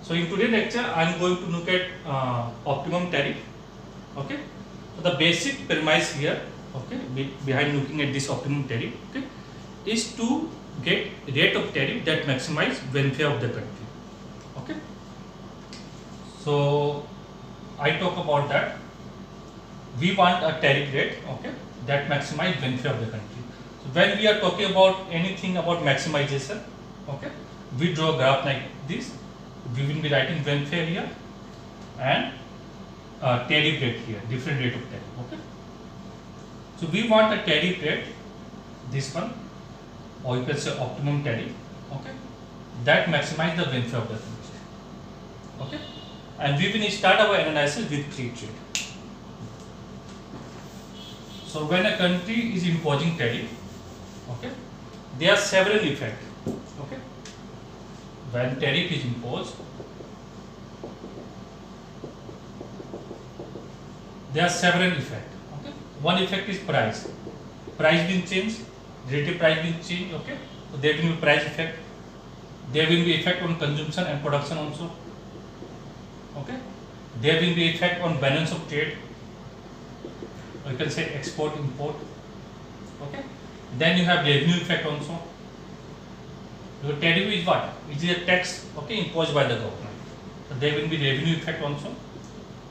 So in today's lecture, I am going to look at optimum tariff. Okay. So the basic premise here, okay, behind looking at this optimum tariff, okay, is to get rate of tariff that maximize welfare of the country. Okay. So I talk about that. We want a tariff rate, okay, that maximize welfare of the country. So when we are talking about anything about maximization, okay, we draw a graph like this. We will be writing welfare here and tariff rate here, different rate of tariff. Okay. So we want a tariff rate, this one, or you can say optimum tariff, okay, that maximize the welfare of the country. Okay. And we will start our analysis with free trade. So when a country is imposing tariff, okay, there are several effects. Okay. When tariff is imposed, there are several effects. Okay. One effect is price. Price will change, relative price will change. Okay. So there will be price effect. There will be effect on consumption and production also. Okay. There will be effect on balance of trade. Or you can say export import. Okay. Then you have revenue effect also. Your tariff is what? It is a tax, okay, imposed by the government. So there will be revenue effect also,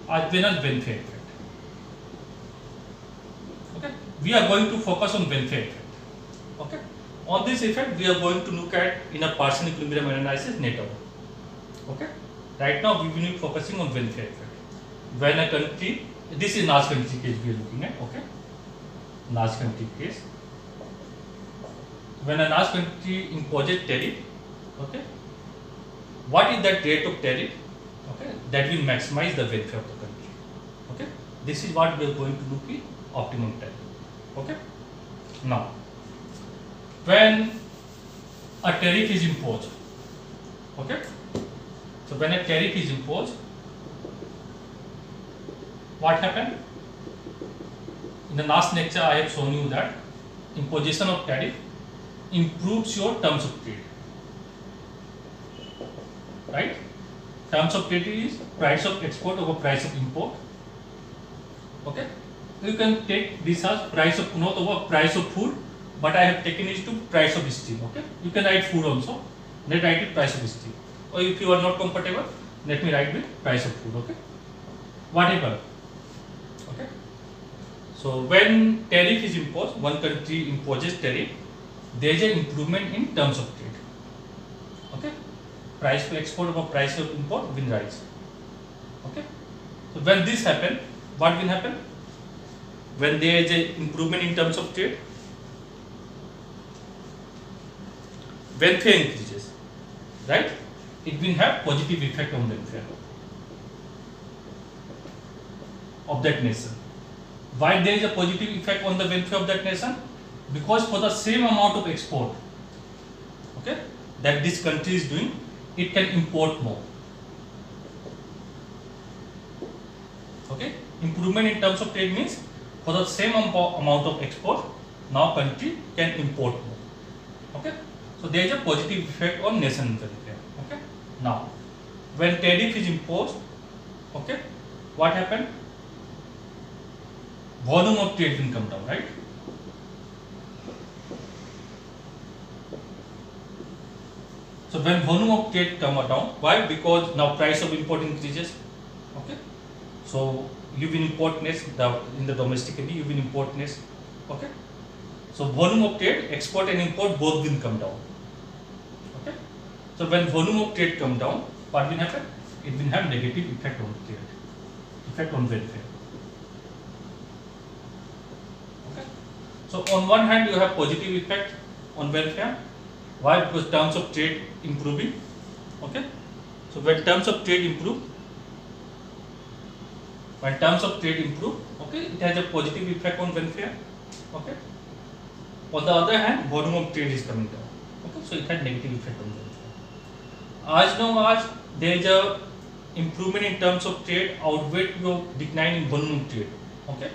as well as welfare effect. Okay. We are going to focus on welfare effect. Okay. On this effect, we are going to look at in a partial equilibrium analysis later on. Okay. Right now, we will be focusing on welfare effect. When a country, this is large country case we are looking at. Okay. Large country case. When a large country imposes tariff, okay, what is that rate of tariff, okay, that will maximize the welfare of the country. Okay, this is what we are going to look at optimum tariff. Okay, now when a tariff is imposed, okay, so when a tariff is imposed, what happened? In the last lecture, I have shown you that imposition of tariff improves your terms of trade, right? Terms of trade is price of export over price of import. Okay, you can take this as price of not over price of food, but I have taken it to price of steel. Okay, you can write food also. Let write it price of steel, or if you are not comfortable, let me write with price of food. Okay, whatever. Okay, so when tariff is imposed, one country imposes tariff, there is an improvement in terms of trade. Okay, price for export over price of import will rise. Okay, so when this happen, what will happen? When there is an improvement in terms of trade, welfare increases, right? It will have positive effect on welfare of that nation. Why there is a positive effect on the welfare of that nation? Because for the same amount of export, okay, that this country is doing, it can import more. Okay, improvement in terms of trade means for the same amount of export, now country can import more. Okay, so there is a positive effect on nation welfare. Okay, now when tariff is imposed, okay, what happened? Volume of trade will come down, right? So when volume of trade come down, why? Because now price of import increases. Okay, so you will import less in the domestically, you will import less. Okay, so volume of trade, export and import both will come down. Okay, so when volume of trade come down, what will happen? It will have negative effect on trade, effect on welfare. Okay, so on one hand you have positive effect on welfare. Why? Because terms of trade improving. Okay, so when terms of trade improve, okay, it has a positive effect on welfare. Okay, on the other hand, volume of trade is coming down. Okay, so it has negative effect on welfare. As long as there is a improvement in terms of trade outweigh your decline in volume of trade, okay,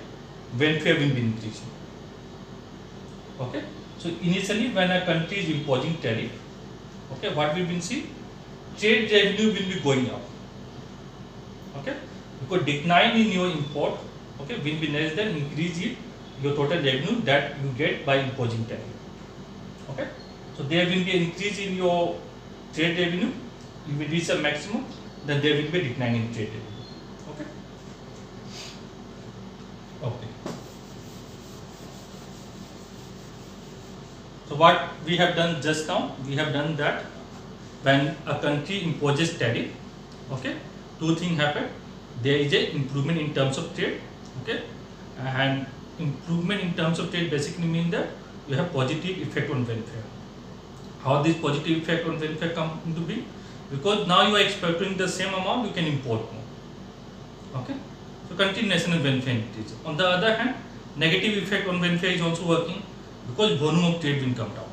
welfare will be increasing. Okay. So initially when a country is imposing tariff, okay, what we will see? trade revenue will be going up. Okay, because decline in your import, okay, will be less than increase in your total revenue that you get by imposing tariff. Okay, so there will be an increase in your trade revenue, you will reach a maximum, then there will be a decline in trade revenue. Okay. Okay. So what we have done just now, we have done that when a country imposes tariff, okay, two things happen. There is a improvement in terms of trade, okay, and improvement in terms of trade basically means that you have positive effect on welfare. How this positive effect on welfare come into being? Because now you are expecting the same amount, you can import more. Okay, so country national welfare increases. On the other hand, negative effect on welfare is also working because volume of trade will come down.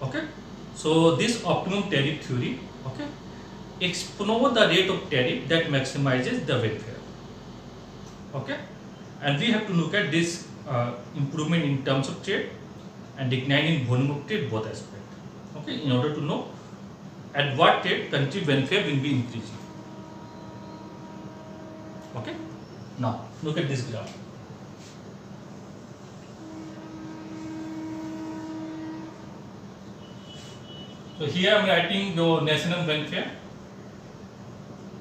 Okay, so this optimum tariff theory, okay, explore the rate of tariff that maximizes the welfare. Okay, and we have to look at this improvement in terms of trade and decline in volume of trade, both aspects. Okay, in order to know at what rate country welfare will be increasing. Okay, now look at this graph. So here I am writing your national welfare.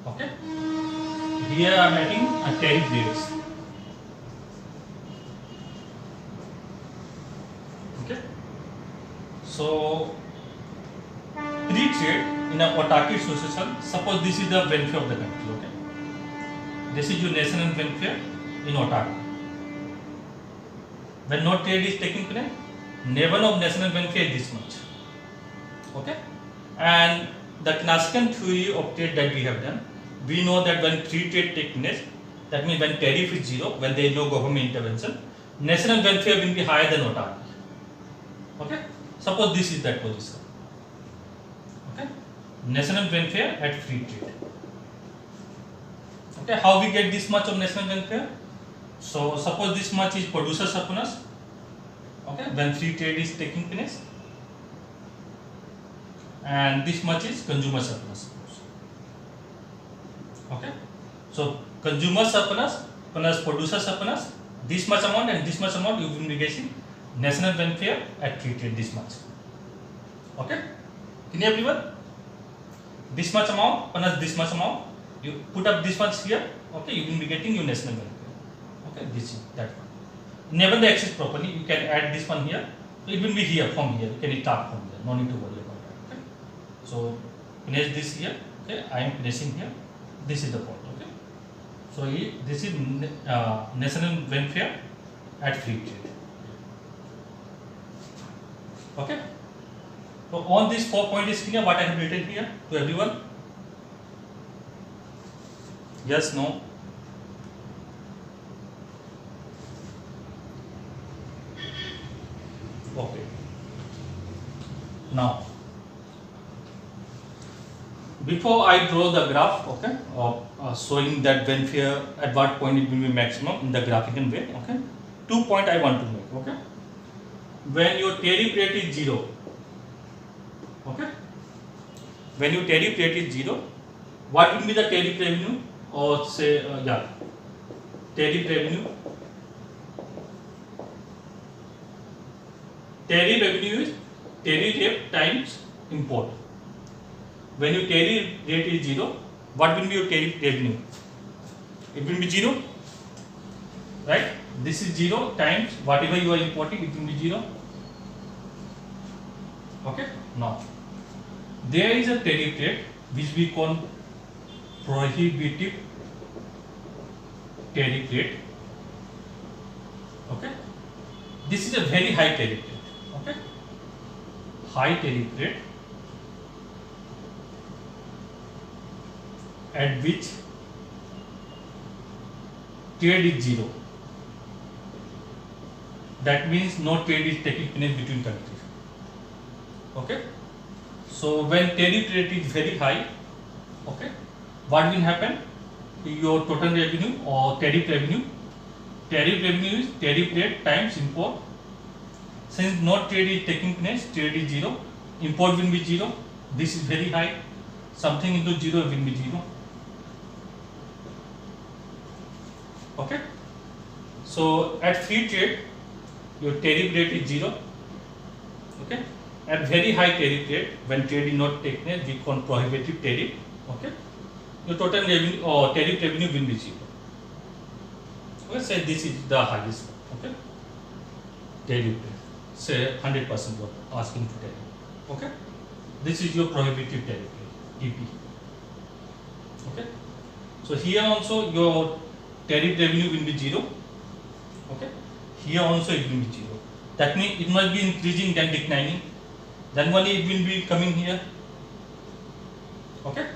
Okay, here I am writing a tariff rates. Okay, so pre-trade in a autarky association, suppose this is the welfare of the country. Okay, this is your national welfare in autarky. When no trade is taking place, level of national welfare is this much. Okay, and the classical theory of trade that we have done, we know that when free trade takes place, that means when tariff is zero, when there is no government intervention, national welfare will be higher than autarky. Okay, suppose this is that position. Okay, national welfare at free trade. Okay, how we get this much of national welfare? So suppose this much is producer surplus. Okay, when free trade is taking place, and this much is consumer surplus. Okay, so consumer surplus plus producer surplus, this much amount and this much amount you will be getting national welfare at free trade, this much. Okay, clear everyone? This much amount plus this much amount, you put up this much here. Okay, you will be getting your national welfare. Okay, this is that one. Never the access properly, you can add this one here. So it will be here from here. You can start from here. No need to worry about that. Okay. So place this here. Okay, I am placing here. This is the point. Okay. So this is national welfare at free trade. Okay. So on this 4 point is clear what I have written here to everyone. Yes, no. Okay. Now, before I draw the graph, okay, of showing that welfare at what point it will be maximum in the graphical way, okay, 2 points I want to make, okay. When your tariff rate is zero, okay, when your tariff rate is zero, what will be the tariff revenue, or say, tariff revenue. Tariff revenue is tariff rate times import. When your tariff rate is zero, what will be your tariff revenue? It will be zero, right? This is zero times whatever you are importing, it will be zero. Okay. Now, there is a tariff rate which we call prohibitive tariff rate. Okay. This is a very high tariff rate. Okay, high tariff rate at which trade is zero. That means no trade is taking place between countries. Okay, so when tariff rate is very high, okay, what will happen? Your total revenue or tariff revenue is tariff rate times import. Since no trade is taking place, trade is zero, import will be zero, this is very high. something into 0 will be 0. Okay. So at free trade, your tariff rate is 0. Okay. At very high tariff rate, when trade is not taken place, we call prohibitive tariff. Okay. Your total revenue or tariff revenue will be 0. Okay. Say this is the highest. Okay. Tariff rate. Say 100% what asking to tariff. Okay. This is your prohibitive tariff rate, TP. Okay. So here also your tariff revenue will be 0. Okay. Here also it will be 0. That means it must be increasing then declining. Then only it will be coming here. Okay.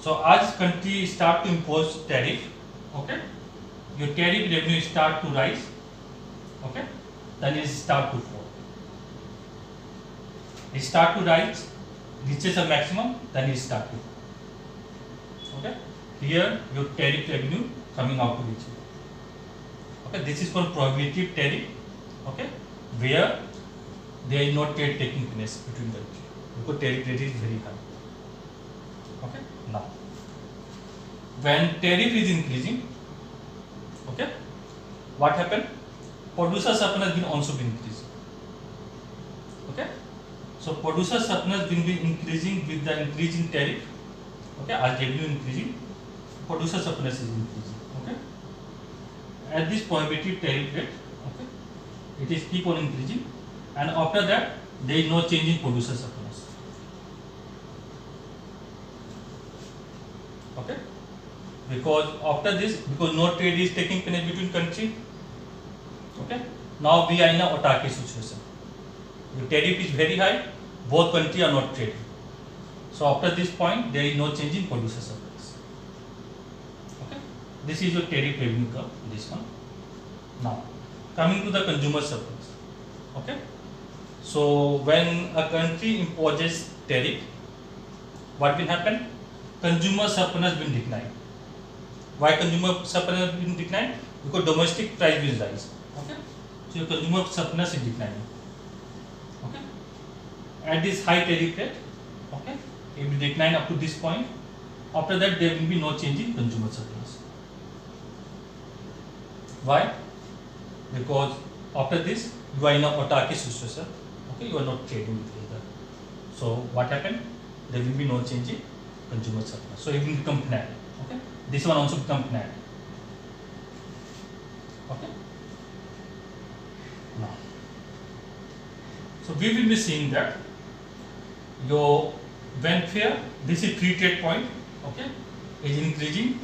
So as country start to impose tariff, okay, your tariff revenue start to rise. Okay. Then it start to fall. It start to rise, reaches a maximum, then it start to fall. Okay. Here your tariff revenue coming out to reach. Okay. This is called prohibitive tariff. Okay. Where there is no trade taking place between the two because tariff rate is very high. Okay. Now, when tariff is increasing, okay, what happened? Producer surplus will also be increasing. Okay. So producer surplus will be increasing with the increasing tariff. Okay. As revenue increasing, producer surplus is increasing. Okay. At this prohibitive tariff rate, okay, it is keep on increasing, and after that there is no change in producer surplus. Okay. Because after this, because no trade is taking place between country. Okay. Now we are in a autarky situation. The tariff is very high, both countries are not trading. So after this point, there is no change in producer surplus. Okay. This is your tariff revenue curve, this one. Now, coming to the consumer surplus. Okay. So when a country imposes tariff, what will happen? Consumer surplus will decline. Why consumer surplus will decline? Because domestic price will rise. Okay. So your consumer surplus is declining. Okay. At this high tariff rate, okay, it will decline up to this point. After that, there will be no change in consumer surplus. Why? Because after this, you are in a autarky situation. Okay, you are not trading with either. So what happened? There will be no change in consumer surplus. So it will become flat. Okay, this one also become flat. Okay. Now, so we will be seeing that your welfare, this is free trade point, okay, is increasing,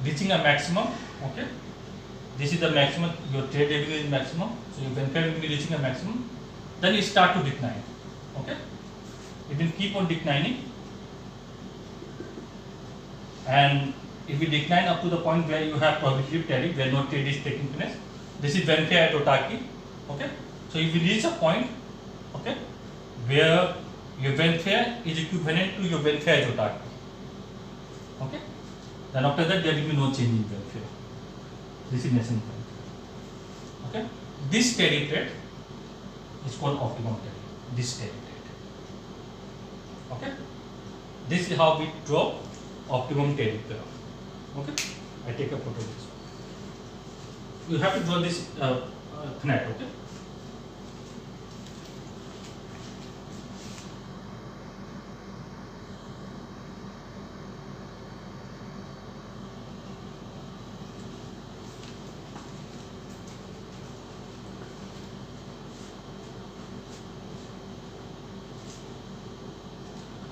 reaching a maximum, okay. This is the maximum, your trade revenue is maximum, so your welfare will be reaching a maximum, then it start to decline, okay. It will keep on declining, and it will decline up to the point where you have prohibitive tariff, where no trade is taking place. This is welfare at autarky, okay. So if you reach a point, okay, where your welfare is equivalent to your welfare at autarky, okay, then after that there will be no change in welfare. This is nascent point. Okay, this tariff rate is called optimum tariff. This tariff rate. Okay, this is how we draw optimum tariff curve. Okay, I take a photo of this. You have to draw this net. Okay.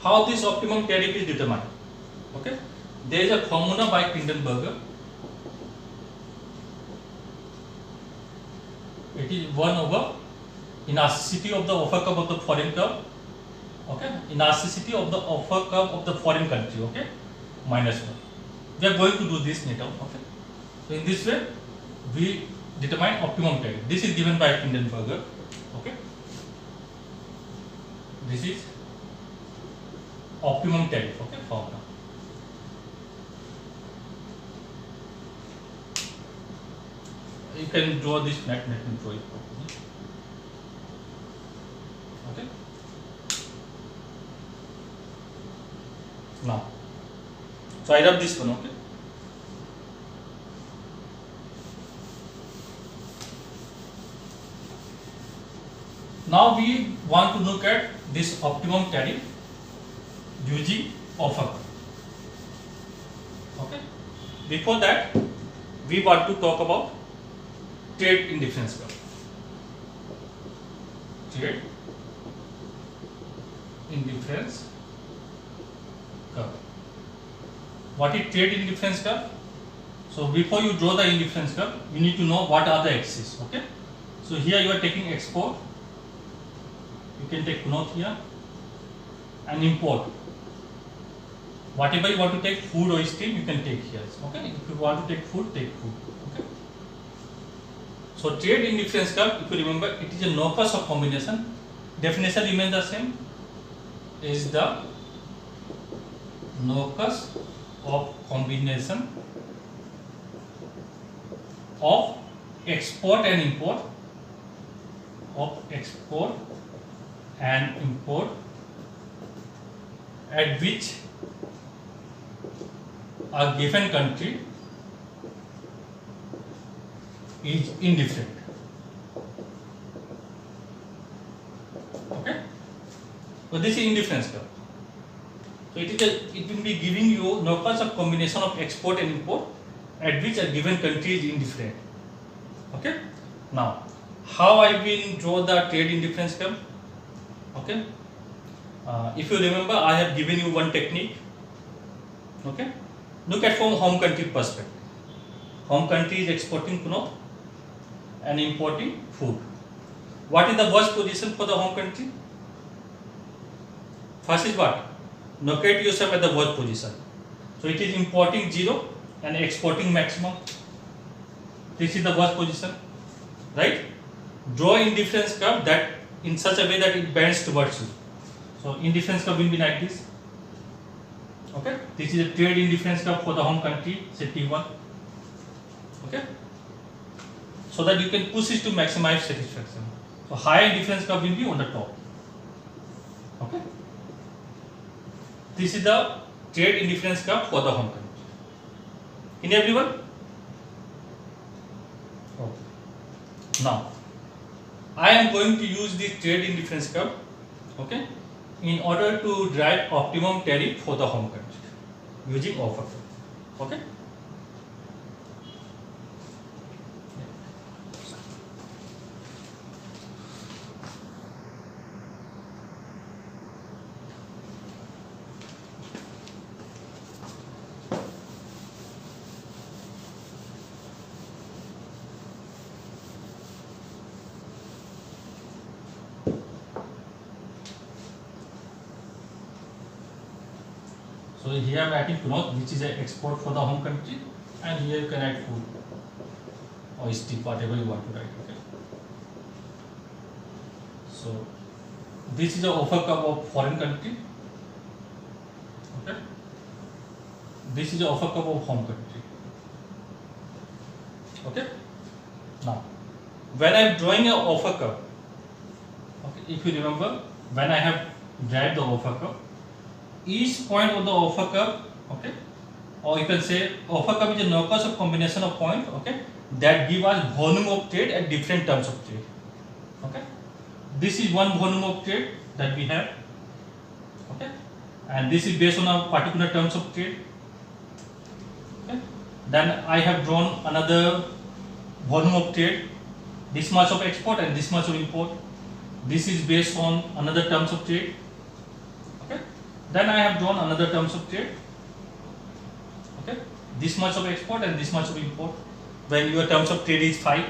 How this optimum tariff is determined? Okay, there is a formula by Kindenberger. It is 1 over elasticity of the offer curve of the foreign curve. Okay, elasticity of the offer curve of the foreign country. Okay, minus 1. We are going to do this later. Okay, so in this way we determine optimum tariff. This is given by Kindenberger. Okay, this is optimum tariff, okay, formula. You can draw this net, let me draw it properly. Okay. Now, so I rub this one, okay. Now we want to look at this optimum tariff using offer curve. Okay. Before that, we want to talk about trade indifference curve. Trade indifference curve. What is trade indifference curve? So before you draw the indifference curve, you need to know what are the axes. Okay. So here you are taking export. You can take north here and import. Whatever you want to take, food or steam, you can take here. Okay. If you want to take food, take food. Okay. So trade indifference curve, if you remember, it is a no-cost of combination. Definition remains the same. Is the no-cost of combination of export and import at which a given country is indifferent. Okay. So this is indifference curve. So it will be giving you no-cost of combination of export and import at which a given country is indifferent. Okay. Now, how I will draw the trade indifference curve? Okay. If you remember, I have given you one technique. Okay. Look at from home country perspective. Home country is exporting cloth and importing food. What is the worst position for the home country? First is what? Locate yourself at the worst position. So it is importing 0 and exporting maximum. This is the worst position, right? Draw indifference curve that in such a way that it bends towards you. So indifference curve will be like this. Okay, this is a trade indifference curve for the home country, say T1. Okay, so that you can push it to maximize satisfaction. So high indifference curve will be on the top. Okay, this is the trade indifference curve for the home country. In everyone? Okay. Now, I am going to use this trade indifference curve, okay, in order to derive optimum tariff for the home country using offer curve. Okay. So here I am writing cloth, which is an export for the home country, and here you can write food or steak, whatever you want to write. Okay. So this is an offer curve of foreign country. Okay. This is an offer curve of home country. Okay. Now, when I am drawing an offer curve, okay, if you remember, when I have derived the offer curve, each point of the offer curve, okay, or you can say offer curve is a no-cost of combination of points, okay, that give us volume of trade at different terms of trade. Okay, this is one volume of trade that we have, okay, and this is based on a particular terms of trade. Okay, then I have drawn another volume of trade, this much of export and this much of import. This is based on another terms of trade. Then I have drawn another terms of trade. Okay, this much of export and this much of import. When your terms of trade is 5,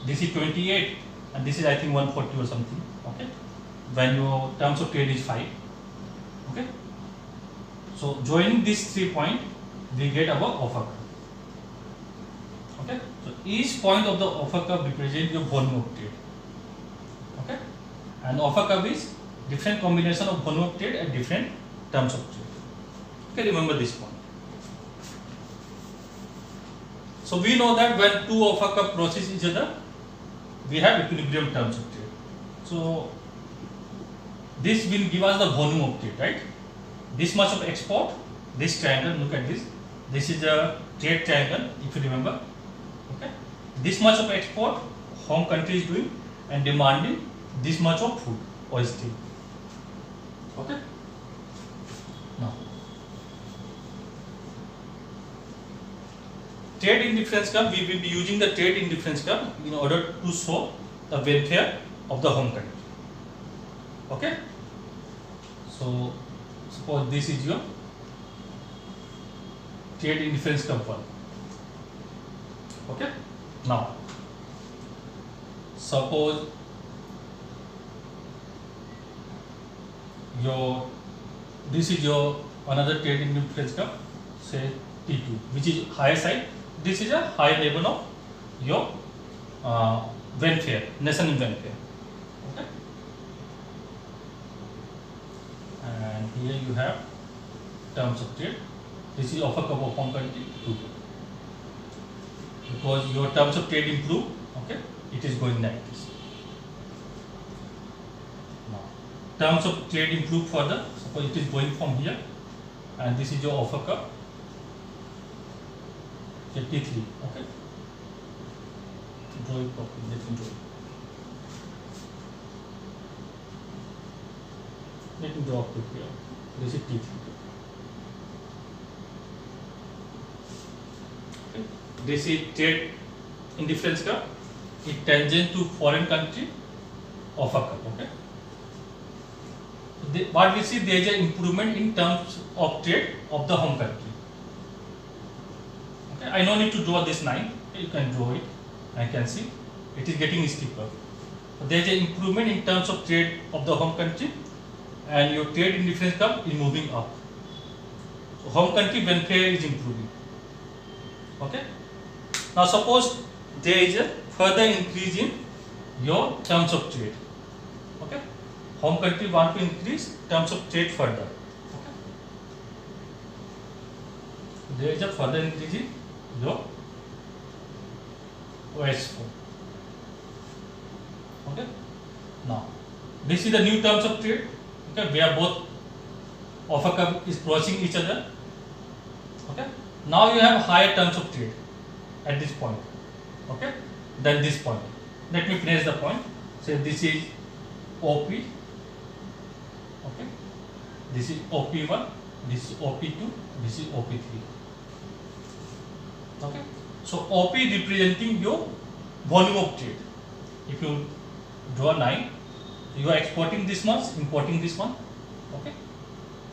this is 28, and this is I think 140 or something. Okay, when your terms of trade is 5. Okay, so joining these 3 points, we get our offer curve. Okay, so each point of the offer curve represents your volume of trade. Okay, and offer curve is different combination of volume of trade at different terms of trade. Okay, remember this point. So we know that when two offer curve crosses each other, we have equilibrium terms of trade. So this will give us the volume of trade, right? This much of export this triangle, look at this. This is a trade triangle, if you remember. Okay, this much of export home country is doing and demanding this much of food or steel. Okay. Now, trade indifference curve, we will be using the trade indifference curve in order to show the welfare of the home country. Okay. So, suppose this is your trade indifference curve 1. Okay. Now, suppose this is your another trade indifference curve, say T2, which is higher side. This is a high level of your welfare, nation welfare. Okay. And here you have terms of trade. This is offer cup of home country 2. Because your terms of trade improve, okay, it is going like this. Now, terms of trade improve further. Suppose it is going from here, and this is your offer cup, T3. Okay, draw it properly. Let me draw it. Let me draw it here. This is T3. Okay. This is trade indifference curve. It tangent to foreign country offer curve. Okay. What we see, there is an improvement in terms of trade of the home country. Okay. I no need to draw this line. Okay. You can draw it. I can see it is getting steeper. There is an improvement in terms of trade of the home country, and your trade indifference curve is moving up. So home country welfare is improving. Okay. Now suppose there is a further increase in your terms of trade. Okay. Home country want to increase terms of trade further. Okay. There is a further increase in your OS4. Okay. Now this is the new terms of trade. Okay, where both offer curve is crossing each other. Okay. Now you have higher terms of trade at this point. Okay, than this point. Let me finish the point. Say this is OP. Okay, this is OP1, this is OP2, this is OP3. Okay, so OP representing your volume of trade. If you draw a line, you are exporting this much, importing this one. Okay,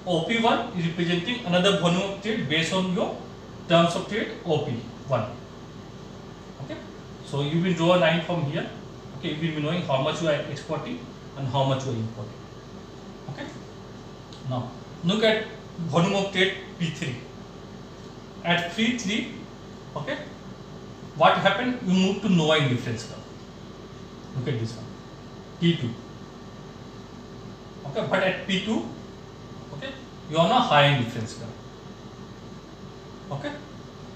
OP1 is representing another volume of trade based on your terms of trade OP1. Okay, so you will draw a line from here. Okay, you will be knowing how much you are exporting and how much you are importing. Okay, now look at volume of trade P3. At P3, okay, what happened? You move to Nova indifference curve. Look at this one, T2. Okay, but at P2, okay, you are on a high indifference curve. Okay,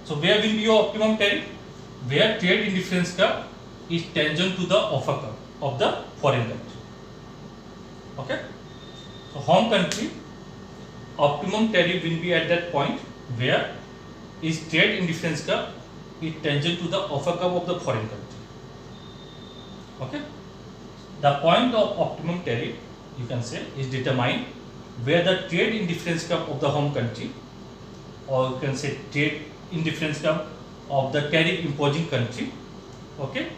so where will be your optimum tariff? Where trade indifference curve is tangent to the offer curve of the foreign country. Okay, so home country optimum tariff will be at that point where is trade indifference curve is tangent to the offer curve of the foreign country. Okay, the point of optimum tariff, you can say, is determined where the trade indifference curve of the home country, or you can say trade indifference curve of the tariff imposing country, okay,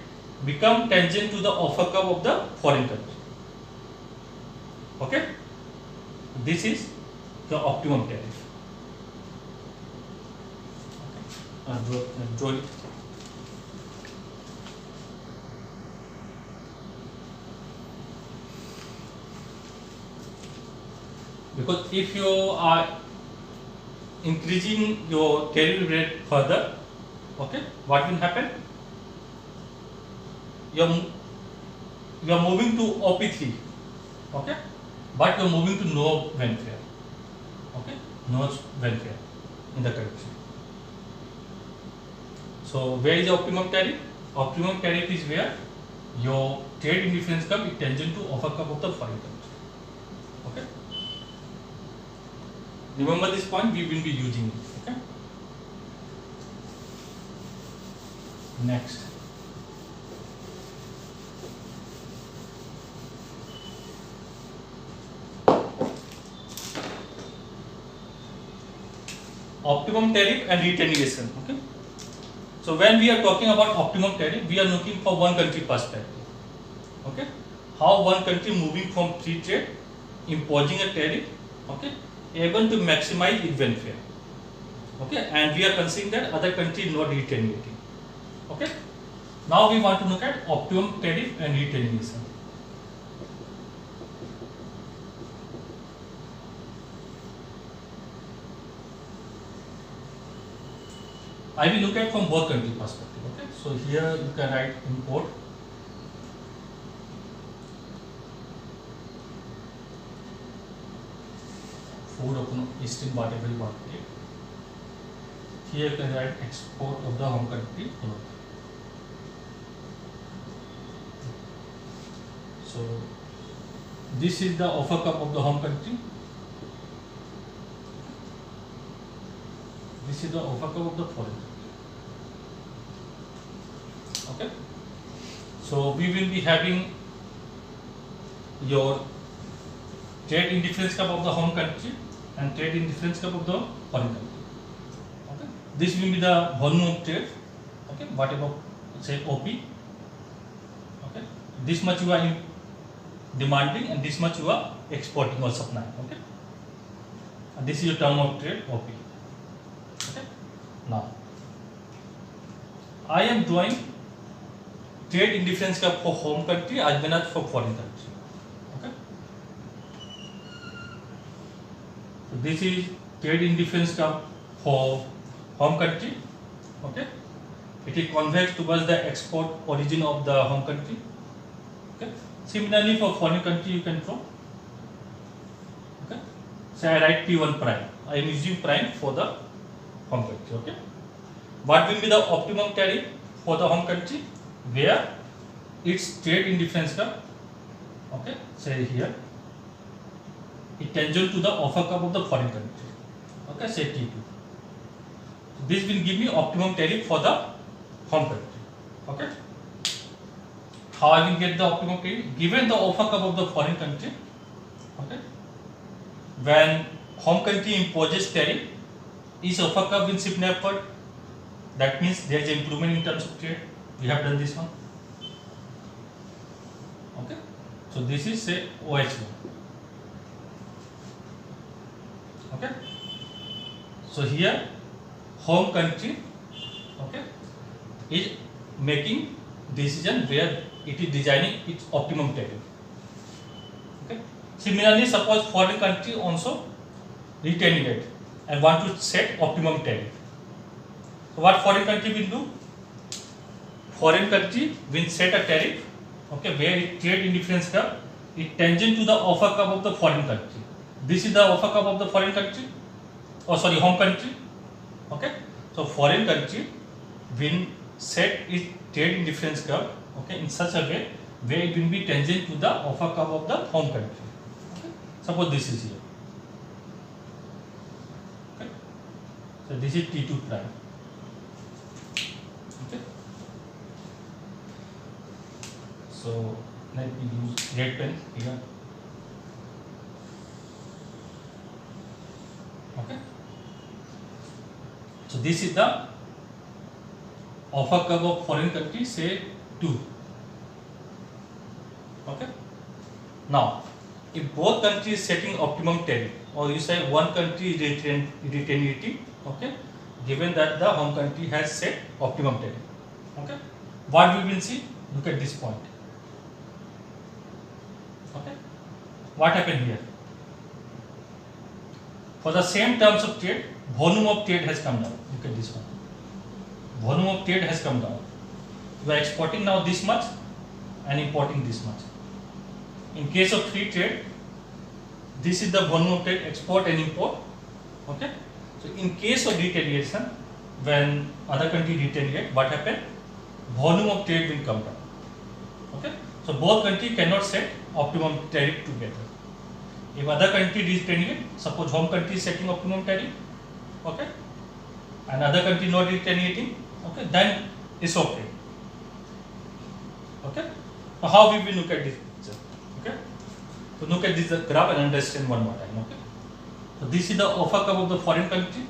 become tangent to the offer curve of the foreign country. Okay, this is the optimum tariff. Okay. Draw it. Because if you are increasing your tariff rate further, okay, what will happen? You are moving to OP3, okay, but you are moving to no welfare, okay, no welfare in the country. So where is the optimum tariff? Optimum tariff is where your trade indifference curve is tangent to offer curve of the foreign country. Okay. Remember this point, we will be using it. Okay. Next. Optimum tariff and retention. Okay. So when we are talking about optimum tariff, we are looking for one country perspective. Okay. How one country moving from free trade, imposing a tariff, okay, able to maximize its welfare. Okay, and we are considering that other country not retaliating. Okay. Now we want to look at optimum tariff and retaliation. I will look at from both country perspective. Okay, so here you can write import. Food of Eastern whatever you want to take. Here you can write export of the home country. So this is the offer cup of the home country. This is the offer cup of the foreign country. Okay. So we will be having your trade indifference cup of the home country and trade indifference cup of the foreign country. Okay. This will be the volume of trade. Okay. Whatever say OP. Okay. This much you are demanding and this much you are exporting or supplying. Okay. And this is your term of trade OP. Okay. Now I am drawing trade indifference cup for home country as well as for foreign country. Okay. So this is trade indifference cup for home country. Okay. It is convex towards the export origin of the home country. Okay. Similarly for foreign country you can draw. Okay. So I write P1 prime. I am using prime for the home country. Okay. What will be the optimum tariff for the home country? Where its trade indifference cup, okay, say here, it tangent to the offer cup of the foreign country, okay, say T2. So this will give me optimum tariff for the home country, okay. How I will get the optimum tariff? Given the offer cup of the foreign country, okay, when home country imposes tariff, each offer cup will shift upward. That means there is improvement in terms of trade. We have done this one. Okay. So this is say OH1. Okay. So here home country, okay, is making decision where it is designing its optimum tariff. Okay. Similarly, suppose foreign country also retaliate and want to set optimum tariff. So what foreign country will do? Foreign country will set a tariff, okay, where it trade indifference cup, it tangent to the offer cup of the foreign country. This is the offer cup of the foreign country, oh sorry, home country, okay. So foreign country will set its trade indifference cup, okay, in such a way where it will be tangent to the offer cup of the home country. Okay. Suppose this is here. Okay. So this is T2 prime. Okay. So let me use red pen here. Okay. So this is the offer cup of foreign country, say 2. Okay. Now, if both countries setting optimum tariff, or you say one country is retaliating, okay, given that the home country has set optimum tariff, okay, what we will see? Look at this point. Okay, what happened here? For the same terms of trade, volume of trade has come down. Look at this one. Volume of trade has come down. You are exporting now this much and importing this much. In case of free trade, this is the volume of trade, export and import. Okay. So in case of retaliation, when other country retaliate, what happened? Volume of trade will come down. Okay. So both countries cannot set optimum tariff together. If other country retaining it, suppose home country is setting optimum tariff, okay, and other country not retaliating, okay, then it's okay. Okay. So how we will look at this picture? Okay. So look at this graph and understand one more time. Okay. So this is the offer curve of the foreign country,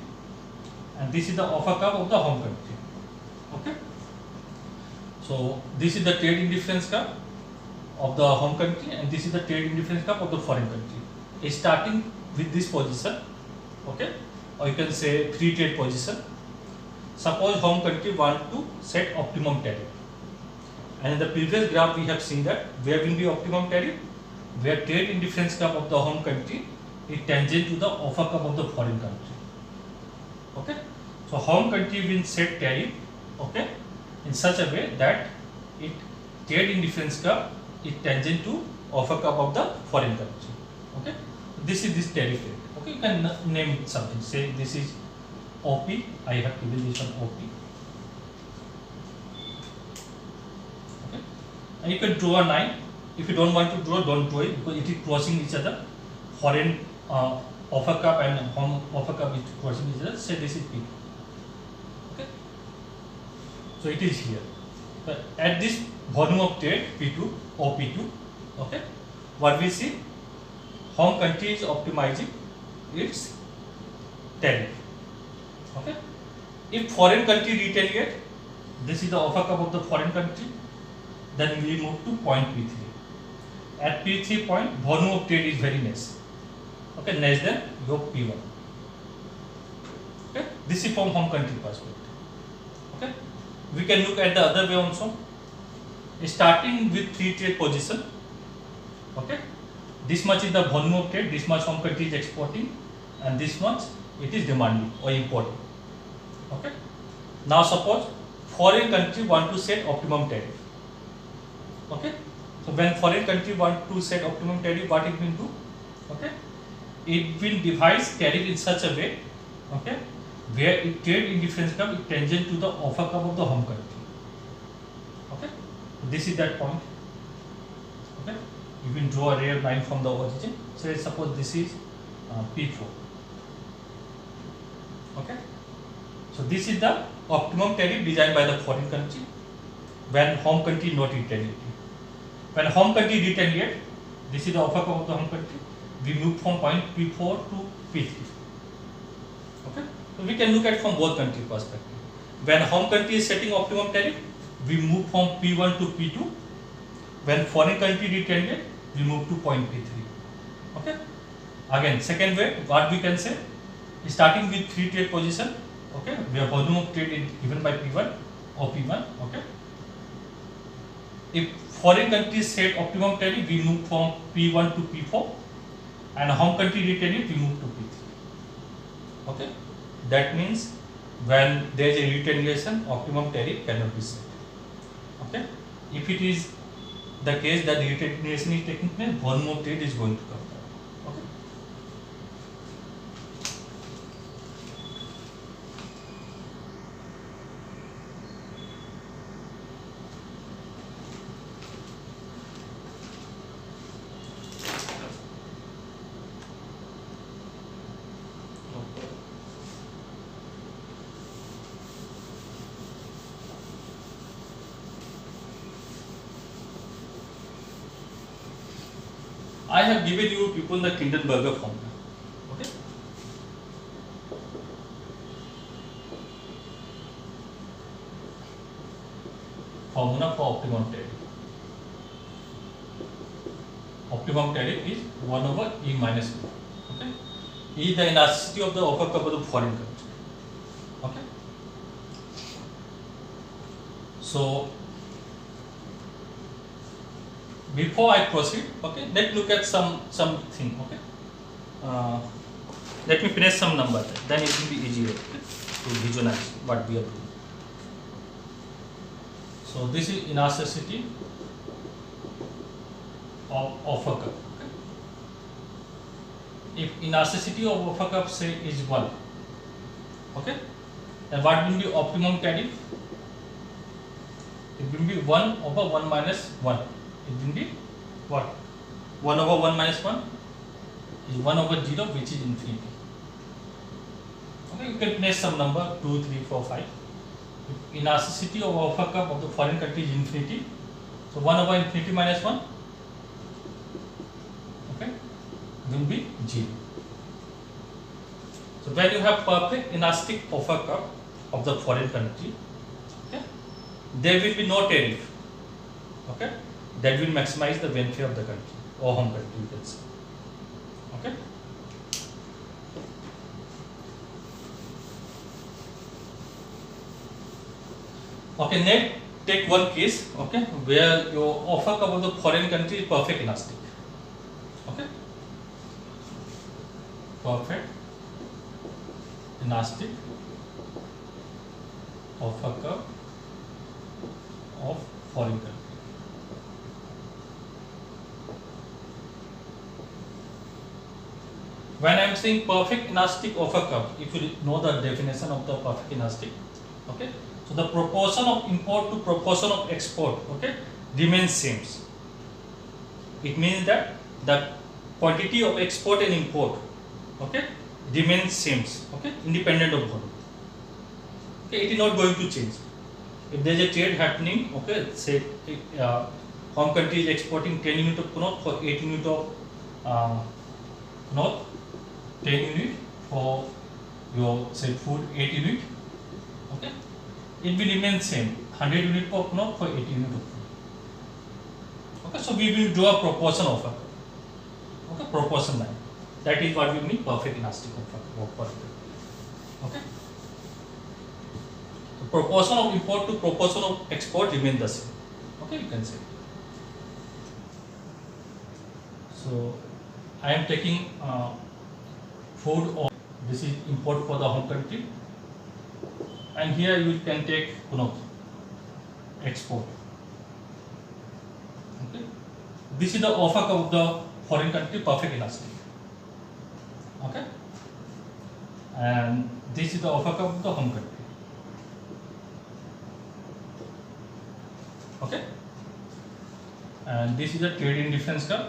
and this is the offer curve of the home country. Okay. So this is the trade indifference curve of the home country, and this is the trade indifference curve of the foreign country. It's starting with this position, okay, or you can say free trade position. Suppose home country want to set optimum tariff, and in the previous graph we have seen that where will be optimum tariff, where trade indifference curve of the home country is tangent to the offer curve of the foreign country. Okay, so home country will set tariff, okay, in such a way that it trade indifference curve is tangent to offer curve of the foreign country. Okay, this is this tariff rate. Okay, you can name it something. Say this is OP. I have given this one OP. Okay, and you can draw a line. If you don't want to draw, don't draw it because it is crossing each other. Foreign offer curve and home offer curve is crossing each other. Say this is P. Okay, so it is here. But at this volume of trade P2 OP2, okay, what we see, home country is optimizing its tariff. Okay, if foreign country retaliate, this is the offer curve of the foreign country, then we move to point P3. At P3 point, volume of trade is very less. Okay, less than your P1. Okay, this is from home country perspective. Okay, we can look at the other way also. Starting with free trade position. Okay, this much is the volume of trade, this much home country is exporting, and this much it is demanding or importing. Okay, now suppose foreign country want to set optimum tariff. Okay, so when foreign country want to set optimum tariff, what it will do? Okay, it will devise tariff in such a way, okay, where it trade indifference curve is tangent to the offer curve of the home country. Okay, this is that point. Okay, you can draw a real line from the origin. So suppose this is P4. Okay, so this is the optimum tariff designed by the foreign country when home country not retaliating. When home country retaliate, this is the offer curve of the home country. We move from point P4 to P3. Okay, so we can look at from both country perspective. When home country is setting optimum tariff, we move from P1 to P2. When foreign country retaliate, we move to point P3. Okay, again second way, what we can say, starting with free trade position. Okay, where volume of trade is given by P1 or P1. Okay, if foreign countries set optimum tariff, we move from P1 to P4, and home country retaliate, we move to P3. Okay, that means when there is a retaliation, optimum tariff cannot be set. Okay, if it is the case that retaliation is taking place, volume of trade is going to come down. Okay. I have given you people the Kindenberger formula. Okay. Formula for optimum tariff. Optimum tariff is 1 over E minus 2. Okay. E is the elasticity of the offer curve of the foreign country. Okay. So before I proceed, okay, let's look at something. Okay, let me finish some number. Then it will be easier, okay, to visualize what we are doing. So this is elasticity of offer curve. Okay. If elasticity of offer curve say is 1, okay, then what will be optimum tariff? It will be 1 over 1 minus 1. It will be what? 1 over 1 minus 1? is 1 over 0, which is infinity. Okay, you can place some number 2, 3, 4, 5. Elasticity of offer cup of the foreign country is infinity. So 1 over infinity minus 1, okay, will be 0. So when you have perfect elastic offer cup of the foreign country, okay, there will be no tariff. Okay, that will maximize the welfare of the country or home country, you can say. Okay. Okay, next take one case, okay, where your offer cup of the foreign country is perfect elastic. Okay, perfect elastic offer cup of foreign country. When I am saying perfect elastic offer cup, if you know the definition of the perfect elastic, okay, so the proportion of import to proportion of export, okay, remains same. It means that the quantity of export and import, okay, remains same, okay, independent of volume. Okay, it is not going to change. If there is a trade happening, okay, say home country is exporting 10 unit of cloth for 8 unit of cloth, 10 unit for your say food 8 unit, okay, it will remain same 100 unit of cloth for 80 unit of food. Okay, so we will draw a proportion of it. Okay, proportion line. That is what we mean perfect elastic offer. Okay. So proportion of import to proportion of export remain the same. Okay, you can say. So I am taking food, or this is import for the home country, and here you can take export. Okay, this is the offer of the foreign country perfect elastic. Okay, and this is the offer of the home country. Okay, and this is the trade in difference curve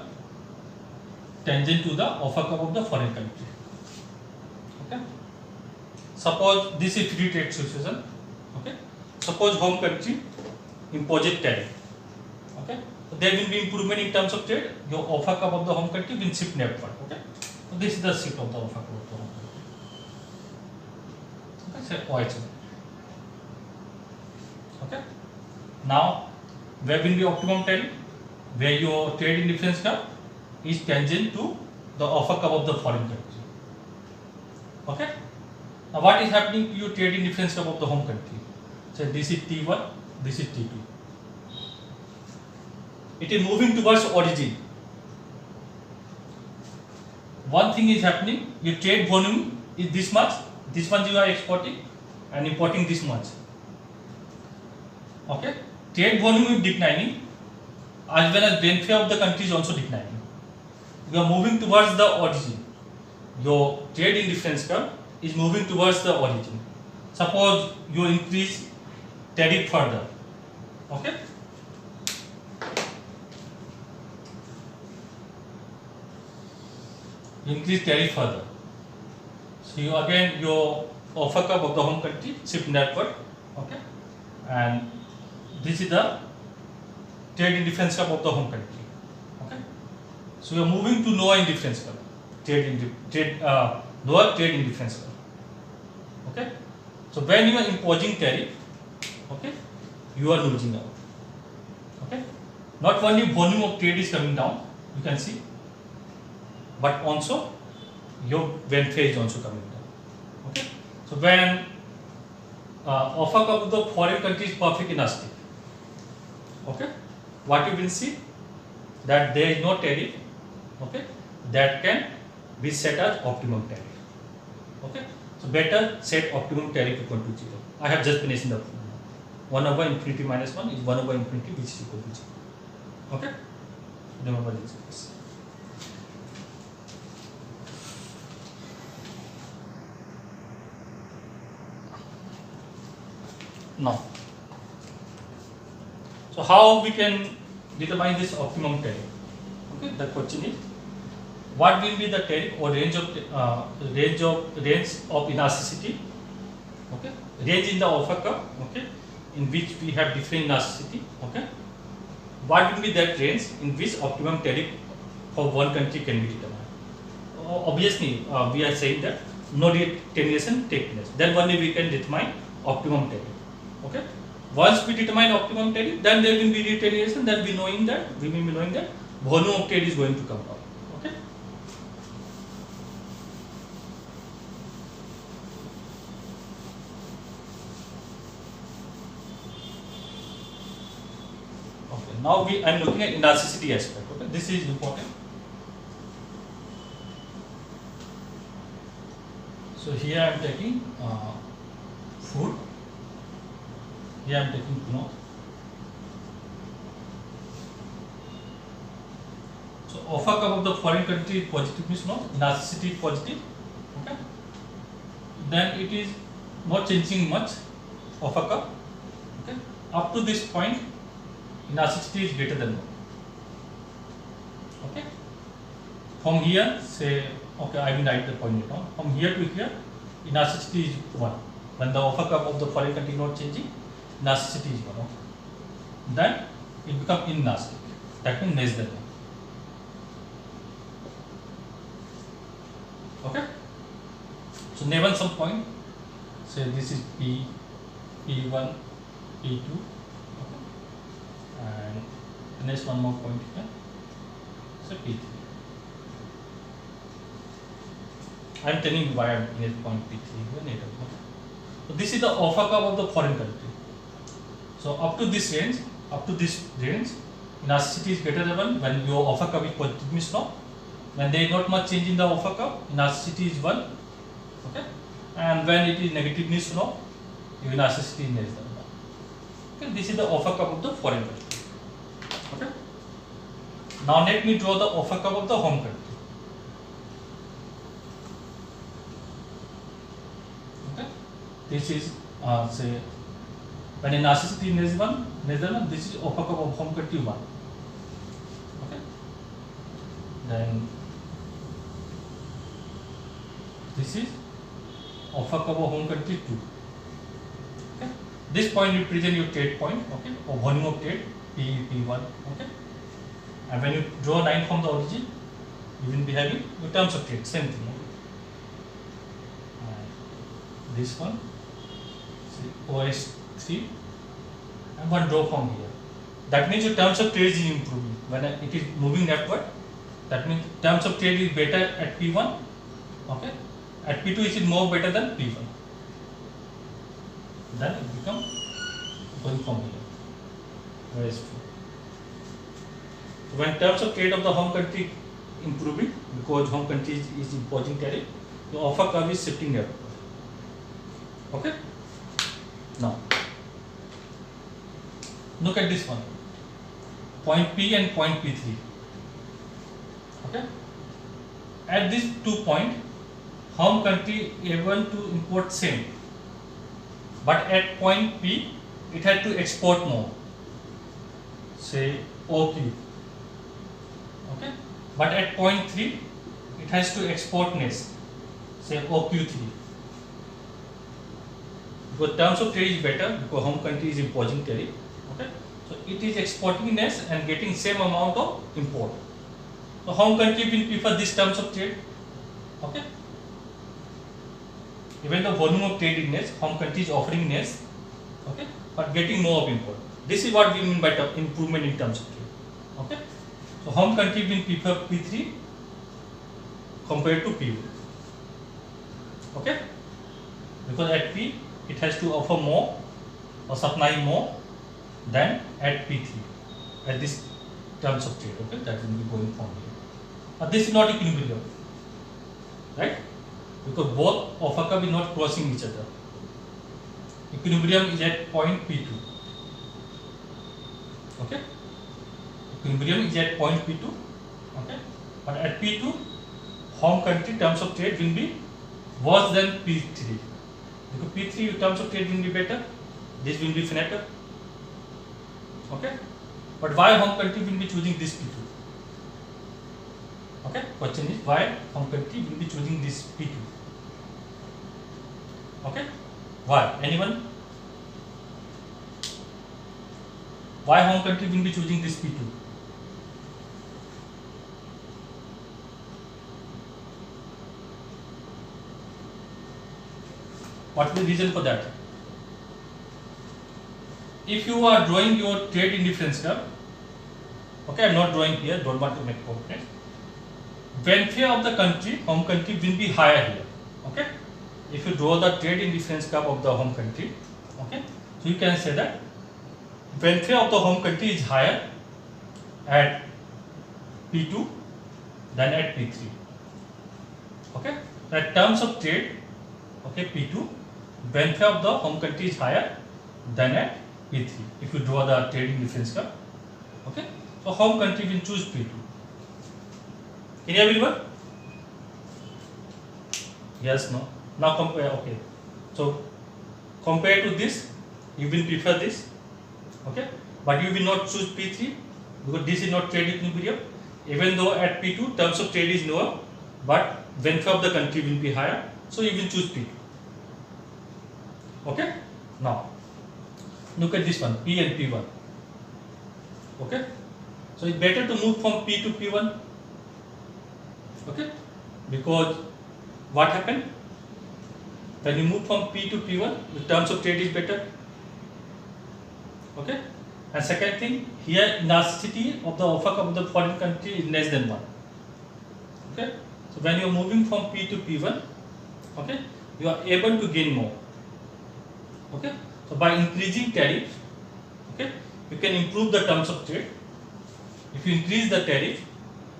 tangent to the offer curve of the foreign country. Okay, suppose this is free trade situation. Okay, suppose home country imposes tariff. Okay, so there will be improvement in terms of trade. Your offer curve of the home country will shift northward. Okay, so this is the shift of the offer curve of the home country. Okay, say OH. Okay, now where will be optimum tariff? Where your trade in difference curve is tangent to the offer curve of the foreign country. Okay, now what is happening to your trade in difference curve of the home country? So this is T1, this is T2. It is moving towards origin. One thing is happening, your trade volume is this much you are exporting and importing this much. Okay, trade volume is declining as well as welfare of the country is also declining. You are moving towards the origin. Your trade in difference curve is moving towards the origin. Suppose you increase tariff further. Okay, increase tariff further. So you again your offer curve of the home country shift northward. Okay, and this is the trade in difference curve of the home country. Okay, so you are moving to lower in difference curve, lower trade in difference curve. Okay, so when you are imposing tariff, okay, you are losing out. Okay, not only volume of trade is coming down, you can see, but also your welfare is also coming down. Okay, so when offer curve of the foreign country is perfect elastic, okay, what you will see that there is no tariff, okay, that can be set as optimum tariff. Okay, so better set optimum tariff equal to 0. I have just finished the 1 over infinity minus 1 is 1 over infinity, which is equal to 0. Okay, remember this. Now, so how we can determine this optimum tariff? Okay, the question is, what will be the tariff or range of elasticity? Okay, range in the offer curve. Okay, in which we have different elasticity. Okay, what will be that range in which optimum tariff for one country can be determined? Obviously, we are saying that no determination take place. Then only we can determine optimum tariff. Okay. Once we determine optimum tariff, then there will be determination. Then we will be knowing that volume of trade is going to come down. Okay. Okay. Now I am looking at elasticity aspect. Okay. This is important. So here I am taking food. Here I am taking cloth. So offer curve of the foreign country is positive, means no elasticity is positive. Okay. Then it is not changing much offer curve. Okay. Up to this point, elasticity is greater than 1. Okay. From here, say, okay, I will write the point down. From here to here, elasticity is 1. When the offer curve of the foreign country is not changing, elasticity is 1. Okay. Then it becomes inelastic. That means less than 1. Okay. So name some point. Say this is P, P1, P2. Okay. And next one more point here. So P3. I am telling you why I am in point P3 here later. Okay. So this is the offer curve of the foreign country. So up to this range, elasticity is greater than 1. When your offer curve is positive, means no. When there is not much change in the offer curve, elasticity is 1. Okay. And when it is negative, means no, your elasticity is less than 1. Okay. This is the offer curve of the foreign country. Okay. Now let me draw the offer curve of the home country. Okay. This is say when elasticity is less than 1, this is offer curve of home country 1. Okay. Then this is offer curve of home country 2. Okay. This point represents your trade point, okay, or volume of trade P1. Okay. And when you draw a line from the origin, you will be having your terms of trade, same thing. Okay. And this one, see, OS3, and one draw from here. That means your terms of trade is improving. When it is moving upward, that means terms of trade is better at P1. Okay. At P2 it is more better than P1. Then it becomes going from here. OS4. So when terms of trade of the home country improving, because home country is imposing tariff, the offer curve is shifting upward. Okay. Now look at this one. Point P and point P3. Okay. At these 2 points, home country able to import same, but at point P it had to export more, say OQ. Okay, but at point 3 it has to export less, say OQ3. Because terms of trade is better, because home country is imposing tariff. Okay, so it is exporting less and getting same amount of import. So home country will prefer this terms of trade. Okay. Even the volume of trade is less, home country is offering less, okay, but getting more of import. This is what we mean by improvement in terms of trade. Okay. So home country will prefer P3 compared to P1. Okay. Because at P it has to offer more or supply more than at P3 at this terms of trade. Okay, that will be going from here. But this is not equilibrium, right? Because both offer curve is not crossing each other. Equilibrium is at point P2. Okay. Equilibrium is at point P2. Okay. But at P2, home country terms of trade will be worse than P3. Because P3 terms of trade will be better. This will be flatter. Okay. But why home country will be choosing this P2? Okay, question is why home country will be choosing this P2? Okay, why? Anyone? Why home country will be choosing this P2? What is the reason for that? If you are drawing your trade indifference curve, okay, I am not drawing here, don't want to make complaints. Welfare of the country, home country will be higher here. Okay, if you draw the trade indifference curve of the home country, okay, so you can say that welfare of the home country is higher at P2 than at P3. Okay, in terms of trade, okay, P2, welfare of the home country is higher than at P3. If you draw the trading difference curve, okay, so home country will choose P2. Can you everyone? Yes, no. Now compare. Okay, so compared to this, you will prefer this. Okay, but you will not choose P3 because this is not trade equilibrium. Even though at P2 terms of trade is lower, but welfare of the country will be higher, so you will choose P2. Okay, now look at this one, P and P1. Okay, so it's better to move from P to P1. Okay, because what happened when you move from P to P1, the terms of trade is better. Okay, and second thing, here elasticity of the offer of the foreign country is less than 1. Okay, so when you are moving from P to P1, okay, you are able to gain more. Okay, so by increasing tariff, okay, you can improve the terms of trade. If you increase the tariff,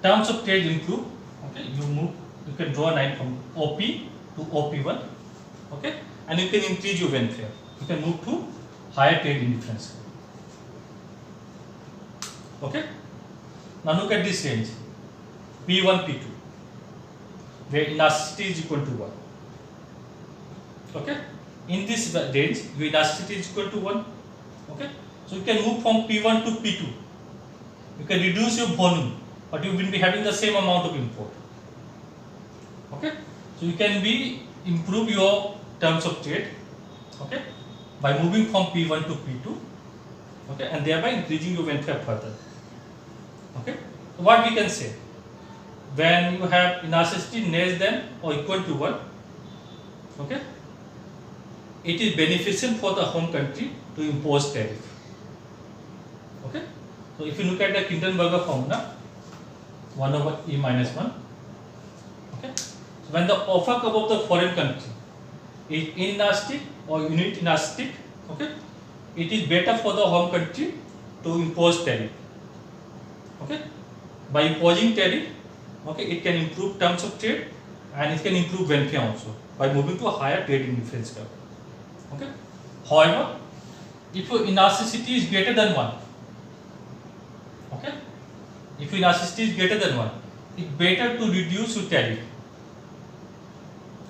terms of trade improve. Okay, you can draw a line from OP to OP1. Okay, and you can increase your welfare. You can move to higher trade indifference. Okay, now look at this range, P1, P2, where elasticity is equal to 1. Okay, in this range, your elasticity is equal to 1. Okay, so you can move from P1 to P2. You can reduce your volume, but you will be having the same amount of import. Okay, so you can improve your terms of trade. Okay, by moving from P1 to P2. Okay, and thereby increasing your welfare further. Okay, so what we can say, when you have elasticity less than or equal to 1, okay, it is beneficial for the home country to impose tariff. Okay, so if you look at the Kindenberger formula, 1 over E minus 1. Okay, so when the offer curve of the foreign country is inelastic or unit elastic, okay, it is better for the home country to impose tariff. Okay, by imposing tariff, okay, it can improve terms of trade and it can improve welfare also by moving to a higher trade indifference curve. Okay, however, if your elasticity is greater than 1, okay, if your elasticity is greater than 1, it's better to reduce your tariff.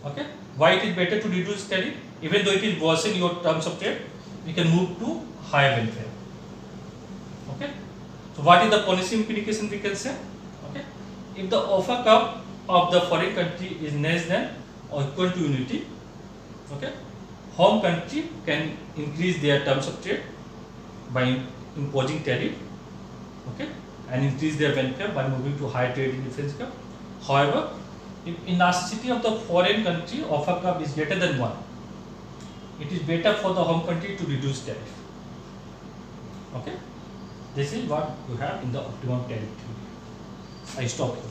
Okay, why it is better to reduce tariff? Even though it is worsen your terms of trade, we can move to higher welfare. Okay, so what is the policy implication we can say? Okay, if the offer curve of the foreign country is less than or equal to unity, okay, home country can increase their terms of trade by imposing tariff, okay, and increase their welfare by moving to higher trade indifference curve. However, if elasticity of the foreign country offer curve is greater than 1, it is better for the home country to reduce tariff. Okay, this is what you have in the optimum tariff theory. I stop here.